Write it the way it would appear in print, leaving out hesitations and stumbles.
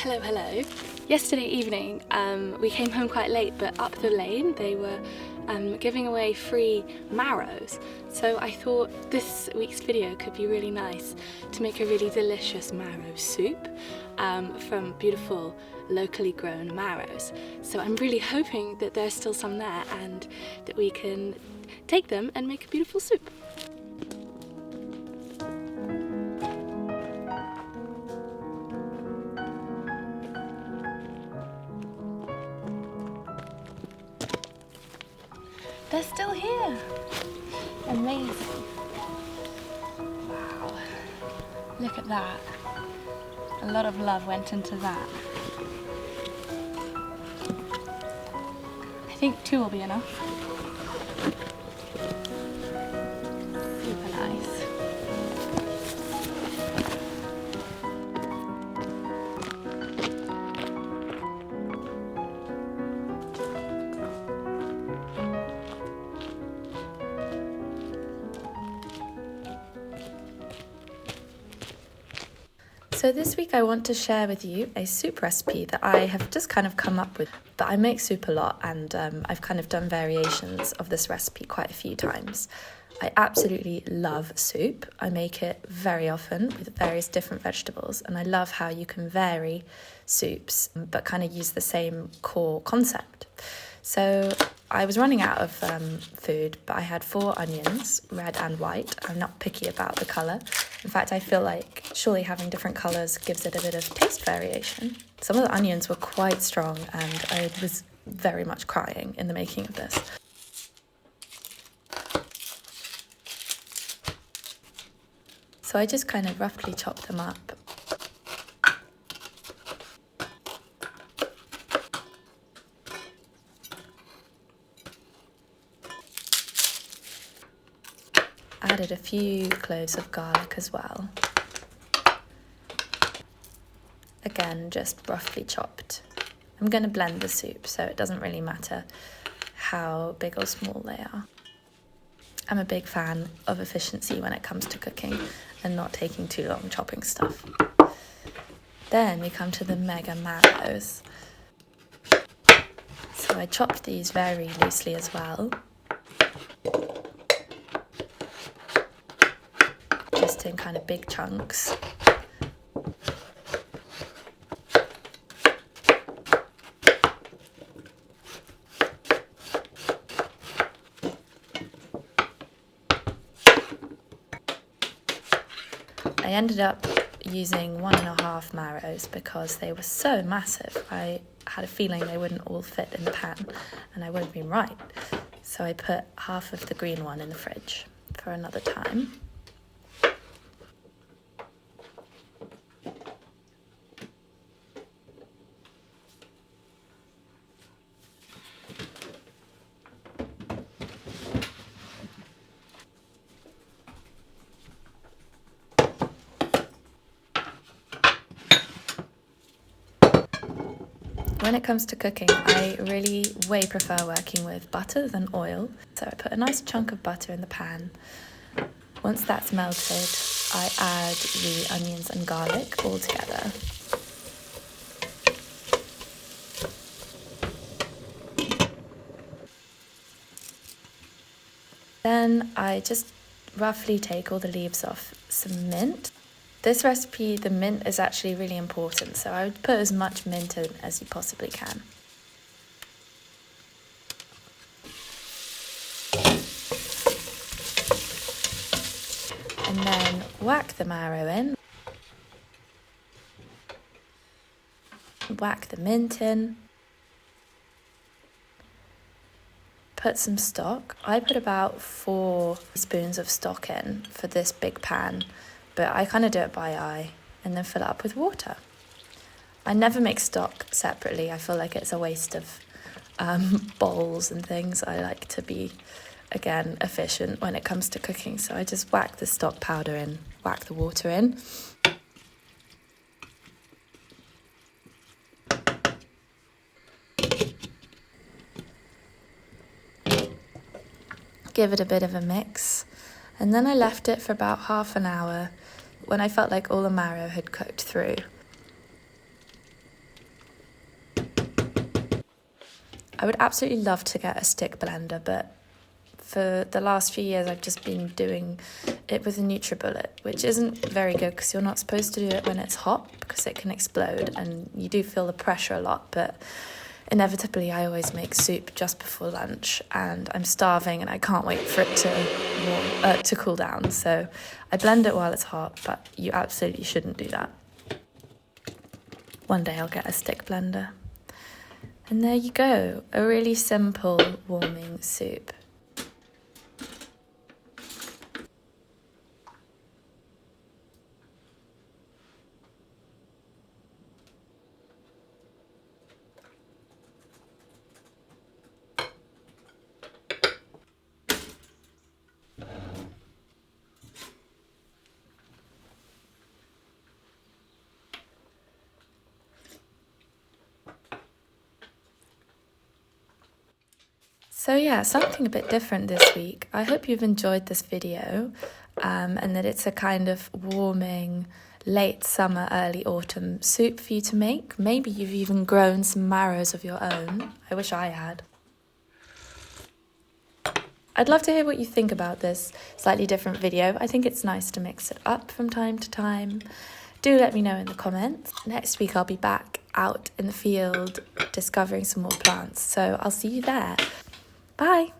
Hello, hello. Yesterday evening we came home quite late, but up the lane they were giving away free marrows. So I thought this week's video could be really nice to make a really delicious marrow soup from beautiful locally grown marrows. So I'm really hoping that there's still some there and that we can take them and make a beautiful soup. They're still here! Amazing! Wow, look at that. A lot of love went into that. I think 2 will be enough. Super nice. So this week I want to share with you a soup recipe that I have just kind of come up with. But I make soup a lot and I've kind of done variations of this recipe quite a few times. I absolutely love soup. I make it very often with various different vegetables, and I love how you can vary soups but kind of use the same core concept. So I was running out of food, but I had 4 onions, red and white. I'm not picky about the colour. In fact, I feel like surely having different colours gives it a bit of taste variation. Some of the onions were quite strong and I was very much crying in the making of this. So I just kind of roughly chopped them up. Added a few cloves of garlic as well. Again, just roughly chopped. I'm going to blend the soup, so it doesn't really matter how big or small they are. I'm a big fan of efficiency when it comes to cooking and not taking too long chopping stuff. Then we come to the mega marrows. So I chopped these very loosely as well. Just in kind of big chunks. I ended up using 1.5 marrows because they were so massive. I had a feeling they wouldn't all fit in the pan, and I would have been right. So I put half of the green one in the fridge for another time. When it comes to cooking, I really way prefer working with butter than oil. So I put a nice chunk of butter in the pan. Once that's melted, I add the onions and garlic all together. Then I just roughly take all the leaves off some mint. This recipe, the mint is actually really important, so I would put as much mint in as you possibly can. And then whack the marrow in. Whack the mint in. Put some stock. I put about 4 spoons of stock in for this big pan. But I kind of do it by eye and then fill it up with water. I never make stock separately. I feel like it's a waste of bowls and things. I like to be, again, efficient when it comes to cooking. So I just whack the stock powder in, whack the water in. Give it a bit of a mix. And then I left it for about half an hour when I felt like all the marrow had cooked through. I would absolutely love to get a stick blender, but for the last few years I've just been doing it with a NutriBullet, which isn't very good because you're not supposed to do it when it's hot because it can explode and you do feel the pressure a lot. But inevitably I always make soup just before lunch and I'm starving and I can't wait for it to cool down. So I blend it while it's hot, but you absolutely shouldn't do that. One day I'll get a stick blender. And there you go, a really simple warming soup. So yeah, something a bit different this week. I hope you've enjoyed this video and that it's a kind of warming, late summer, early autumn soup for you to make. Maybe you've even grown some marrows of your own. I wish I had. I'd love to hear what you think about this slightly different video. I think it's nice to mix it up from time to time. Do let me know in the comments. Next week I'll be back out in the field discovering some more plants. So I'll see you there. Bye.